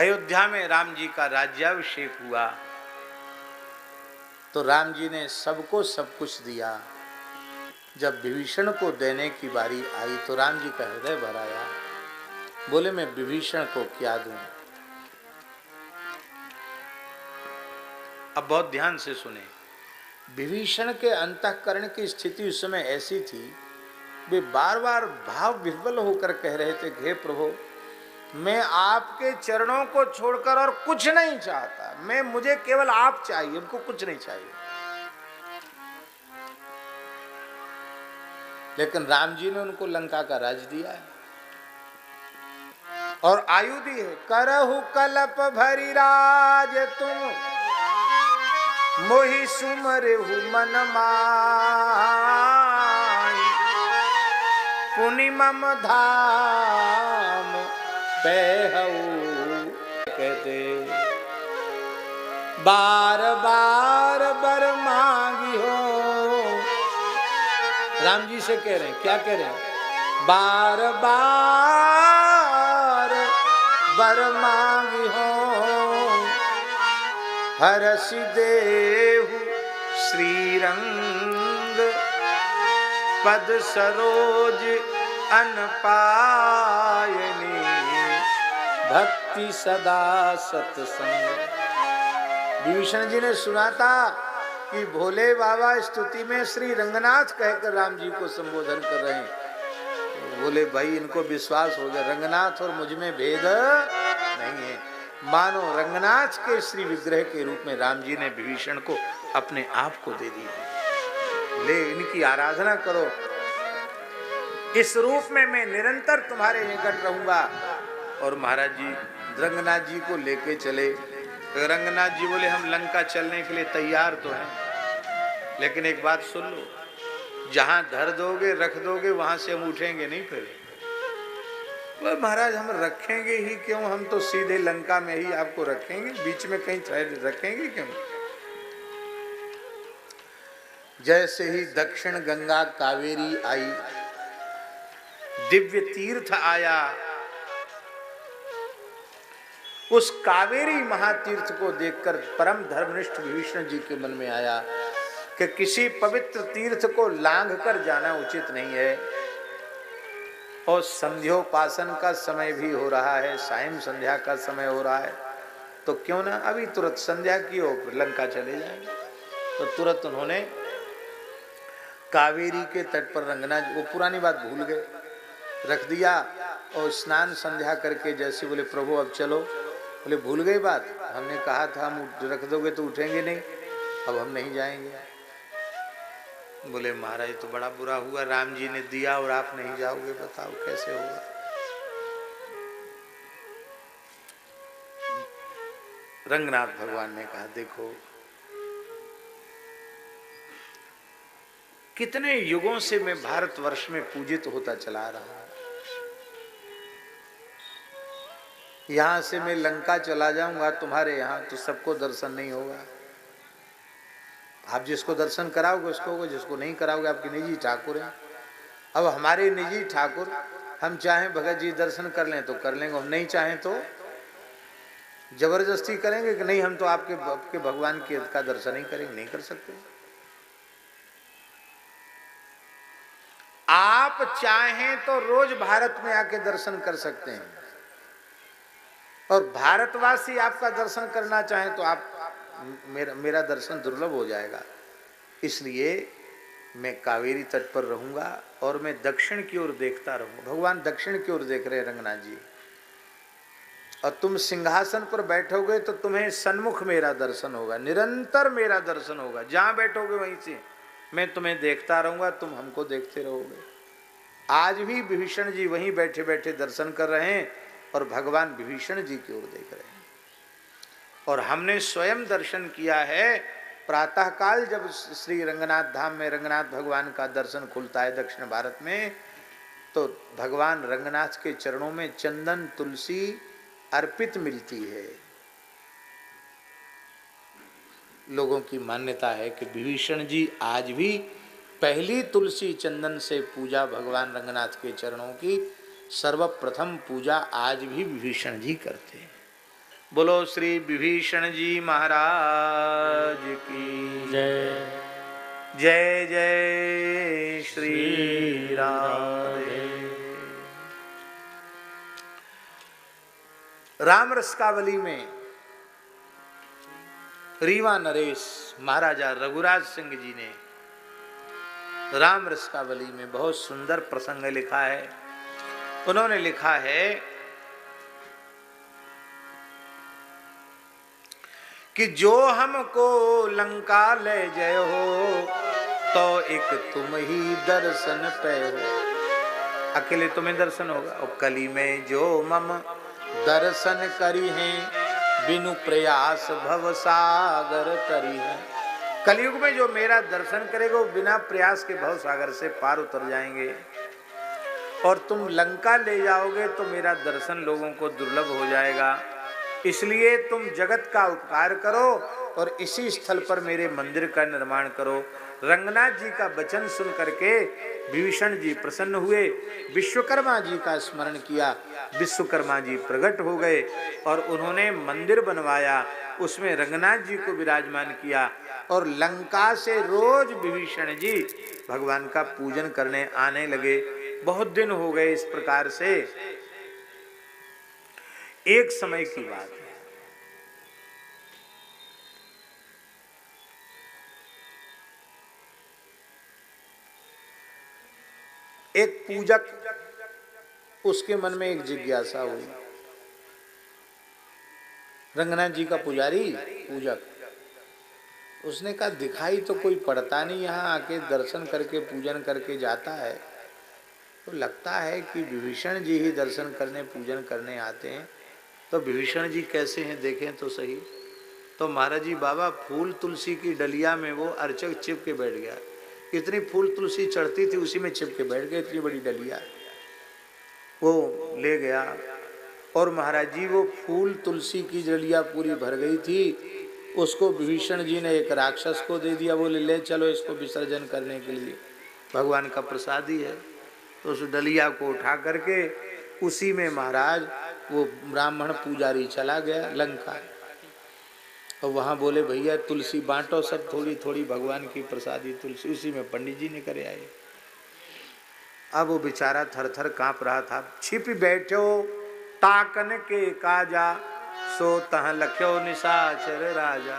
अयोध्या में राम जी का राज्याभिषेक हुआ तो राम जी ने सबको सब कुछ दिया। जब विभीषण को देने की बारी आई तो राम जी का हृदय भर आया। बोले मैं विभीषण को क्या दूं। अब बहुत ध्यान से सुने। विभीषण के अंतःकरण की स्थिति उस समय ऐसी थी, वे बार बार भाव विह्वल होकर कह रहे थे, हे प्रभु मैं आपके चरणों को छोड़कर और कुछ नहीं चाहता, मुझे केवल आप चाहिए, हमको कुछ नहीं चाहिए। लेकिन राम जी ने उनको लंका का राज दिया है और आयु दी है। करहु कलप भरी राज तुम मोहि सुमरहु मन माहि, पुनि मम धाम पैहु कहते बार बार बर मांगी हो। राम जी से कह रहे हैं, क्या कह रहे हैं, बार बार बर मांगी हो, हरसि देहु श्रीरंग पद सरोज अनपायनी, भक्ति सदा सत्संग। विभीषण जी ने सुना था कि भोले बाबा स्तुति में श्री रंगनाथ कहकर राम जी को संबोधन कर रहे हैं। तो बोले भाई इनको विश्वास हो गया, रंगनाथ और मुझ में भेद नहीं है। मानो रंगनाथ के श्री विग्रह के रूप में राम जी ने विभीषण को अपने आप को दे दिया। ले इनकी आराधना करो, इस रूप में मैं निरंतर तुम्हारे निकट रहूंगा। और महाराज जी रंगनाथ जी को लेके चले। तो रंगनाथ जी बोले हम लंका चलने के लिए तैयार तो हैं, लेकिन एक बात सुन लो, जहां धर दोगे रख दोगे वहां से हम उठेंगे नहीं। फिर बोले महाराज हम रखेंगे ही क्यों, हम तो सीधे लंका में ही आपको रखेंगे, बीच में कहीं रखेंगे क्यों। जैसे ही दक्षिण गंगा कावेरी आई, दिव्य तीर्थ आया, उस कावेरी महातीर्थ को देखकर परम धर्मनिष्ठ विभीषण जी के मन में आया कि किसी पवित्र तीर्थ को लांघ कर जाना उचित नहीं है। और संध्योपासन का समय भी हो रहा है, सायं संध्या का समय हो रहा है, तो क्यों ना अभी तुरंत संध्या की हो लंका चले जाएंगे। तो तुरंत उन्होंने कावेरी के तट पर रंगनाथ, वो पुरानी बात भूल गए, रख दिया और स्नान संध्या करके जैसे बोले प्रभु अब चलो। बोले भूल गई बात, हमने कहा था हम रख दोगे तो उठेंगे नहीं, अब हम नहीं जाएंगे। बोले महाराज तो बड़ा बुरा हुआ, राम जी ने दिया और आप नहीं जाओगे, बताओ कैसे होगा। रंगनाथ भगवान ने कहा देखो कितने युगों से मैं भारतवर्ष में पूजित होता चला रहा हूं, यहां से मैं लंका चला जाऊंगा तुम्हारे यहां तो सबको दर्शन नहीं होगा। आप जिसको दर्शन कराओगे उसको होगा, जिसको नहीं कराओगे आपके निजी ठाकुर हैं। अब हमारे निजी ठाकुर, हम चाहें भगत जी दर्शन कर लें तो कर लेंगे, हम नहीं चाहें तो जबरदस्ती करेंगे कि नहीं हम तो आपके भगवान का दर्शन ही करेंगे, नहीं कर सकते। आप चाहें तो रोज भारत में आके दर्शन कर सकते हैं, और भारतवासी आपका दर्शन करना चाहें तो आप मेरा दर्शन दुर्लभ हो जाएगा। इसलिए मैं कावेरी तट पर रहूंगा और मैं दक्षिण की ओर देखता रहूंगा। भगवान दक्षिण की ओर देख रहे हैं रंगनाथ जी, और तुम सिंहासन पर बैठोगे तो तुम्हें सन्मुख मेरा दर्शन होगा, निरंतर मेरा दर्शन होगा। जहां बैठोगे वहीं से मैं तुम्हें देखता रहूंगा, तुम हमको देखते रहोगे। आज भी विभीषण जी वहीं बैठे बैठे दर्शन कर रहे हैं और भगवान विभीषण जी की ओर देख रहे हैं। और हमने स्वयं दर्शन किया है, प्रातःकाल जब श्री रंगनाथ धाम में रंगनाथ भगवान का दर्शन खुलता है दक्षिण भारत में, तो भगवान रंगनाथ के चरणों में चंदन तुलसी अर्पित मिलती है। लोगों की मान्यता है कि विभीषण जी आज भी पहली तुलसी चंदन से पूजा भगवान रंगनाथ के चरणों की सर्वप्रथम पूजा आज भी विभीषण जी करते हैं। बोलो श्री विभीषण जी महाराज की जय। जय जय श्री राधे। राम रसकावली में रीवा नरेश महाराजा रघुराज सिंह जी ने राम रसकावली में बहुत सुंदर प्रसंग लिखा है। उन्होंने लिखा है कि जो हमको लंका ले जय हो तो एक तुम ही दर्शन पे हो। अकेले तुम्हें दर्शन होगा। और कली में जो मम दर्शन करी हैं बिनु प्रयास भव सागर तरी है। कलयुग में जो मेरा दर्शन करेगा वो बिना प्रयास के भव सागर से पार उतर जाएंगे। और तुम लंका ले जाओगे तो मेरा दर्शन लोगों को दुर्लभ हो जाएगा। इसलिए तुम जगत का उपकार करो और इसी स्थल पर मेरे मंदिर का निर्माण करो। रंगनाथ जी का वचन सुन करके विभीषण जी प्रसन्न हुए, विश्वकर्मा जी का स्मरण किया। विश्वकर्मा जी प्रकट हो गए और उन्होंने मंदिर बनवाया, उसमें रंगनाथ जी को विराजमान किया। और लंका से रोज विभीषण जी भगवान का पूजन करने आने लगे। बहुत दिन हो गए इस प्रकार से। एक समय की बात है, एक पूजक, उसके मन में एक जिज्ञासा हुई। रंगनाथ जी का पुजारी पूजक, उसने कहा दिखाई तो कोई पड़ता नहीं, यहाँ आके दर्शन करके पूजन करके जाता है, तो लगता है कि विभीषण जी ही दर्शन करने पूजन करने आते हैं। तो विभीषण जी कैसे हैं देखें तो सही। तो महाराज जी बाबा फूल तुलसी की डलिया में वो अर्चक चिप के बैठ गया। इतनी फूल तुलसी चढ़ती थी उसी में चिप के बैठ गए। इतनी बड़ी डलिया वो ले गया और महाराज जी वो फूल तुलसी की डलिया पूरी भर गई थी। उसको विभीषण जी ने एक राक्षस को दे दिया। बोले ले चलो इसको विसर्जन करने के लिए, भगवान का प्रसाद ही है। तो उस डलिया को उठा करके उसी में महाराज वो ब्राह्मण पुजारी चला गया लंका। और वहाँ बोले भैया तुलसी बांटो सब, थोड़ी थोड़ी भगवान की प्रसादी तुलसी। उसी में पंडित जी ने करे आए। अब वो बेचारा थर थर कांप रहा था। छिप बैठो ताकन के काजा सो तह लख्यो निशाचर राजा।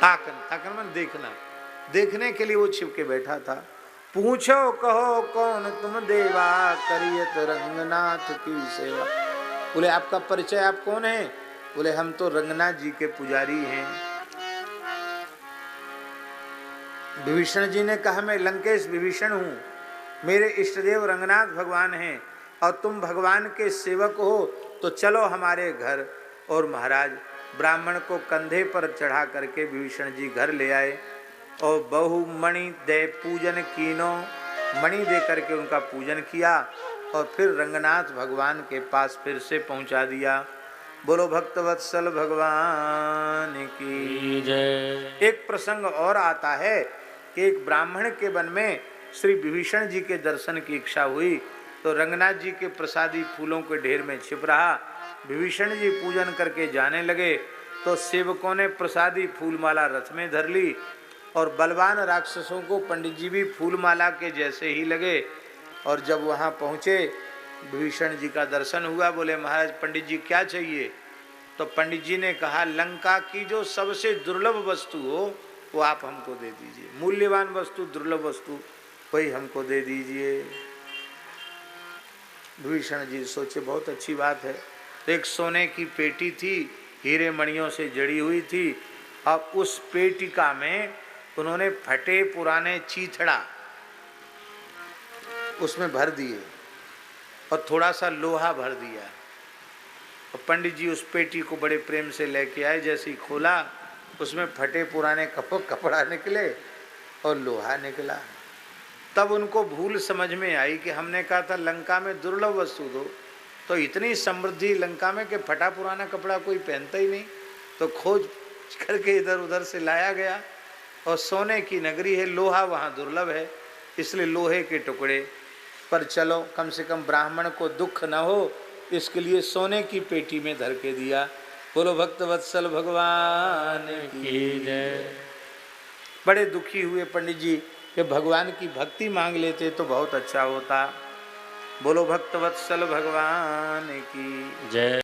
ताकन, ताकन मन देखना, देखने के लिए वो छिप के बैठा था। पूछो कहो कौन तुम देवा करियत रंगनाथ की सेवा। बोले आपका परिचय, आप कौन है? बोले हम तो रंगनाथ जी के पुजारी हैं। विभीषण जी ने कहा मैं लंकेश विभीषण हूँ, मेरे इष्टदेव रंगनाथ भगवान हैं और तुम भगवान के सेवक हो, तो चलो हमारे घर। और महाराज ब्राह्मण को कंधे पर चढ़ा करके विभीषण जी घर ले आए और बहु मणि दे पूजन कीनो, मणि दे करके उनका पूजन किया और फिर रंगनाथ भगवान के पास फिर से पहुंचा दिया। बोलो भक्तवत्सल भगवान की जय। एक प्रसंग और आता है कि एक ब्राह्मण के वन में श्री विभीषण जी के दर्शन की इच्छा हुई, तो रंगनाथ जी के प्रसादी फूलों के ढेर में छिप रहा। विभीषण जी पूजन करके जाने लगे तो सेवकों ने प्रसादी फूलमाला रथ में धर ली और बलवान राक्षसों को पंडित जी भी फूलमाला के जैसे ही लगे। और जब वहाँ पहुँचे विभीषण जी का दर्शन हुआ। बोले महाराज पंडित जी क्या चाहिए? तो पंडित जी ने कहा लंका की जो सबसे दुर्लभ वस्तु हो वो आप हमको दे दीजिए, मूल्यवान वस्तु, दुर्लभ वस्तु वही हमको दे दीजिए। विभीषण जी सोचे बहुत अच्छी बात है। एक सोने की पेटी थी, हीरे मणियों से जड़ी हुई थी। अब उस पेटिका में उन्होंने फटे पुराने चीथड़ा उसमें भर दिए और थोड़ा सा लोहा भर दिया। और पंडित जी उस पेटी को बड़े प्रेम से लेके आए। जैसे ही खोला उसमें फटे पुराने कपड़ा निकले और लोहा निकला। तब उनको भूल समझ में आई कि हमने कहा था लंका में दुर्लभ वस्तु दो, तो इतनी समृद्धि लंका में कि फटा पुराना कपड़ा कोई पहनता ही नहीं। तो खोज करके इधर उधर से लाया गया और सोने की नगरी है, लोहा वहाँ दुर्लभ है, इसलिए लोहे के टुकड़े पर चलो कम से कम ब्राह्मण को दुख न हो, इसके लिए सोने की पेटी में धर के दिया। बोलो भक्त वत्सल भगवान की जय। बड़े दुखी हुए पंडित जी कि भगवान की भक्ति मांग लेते तो बहुत अच्छा होता। बोलो भक्त वत्सल भगवान की जय।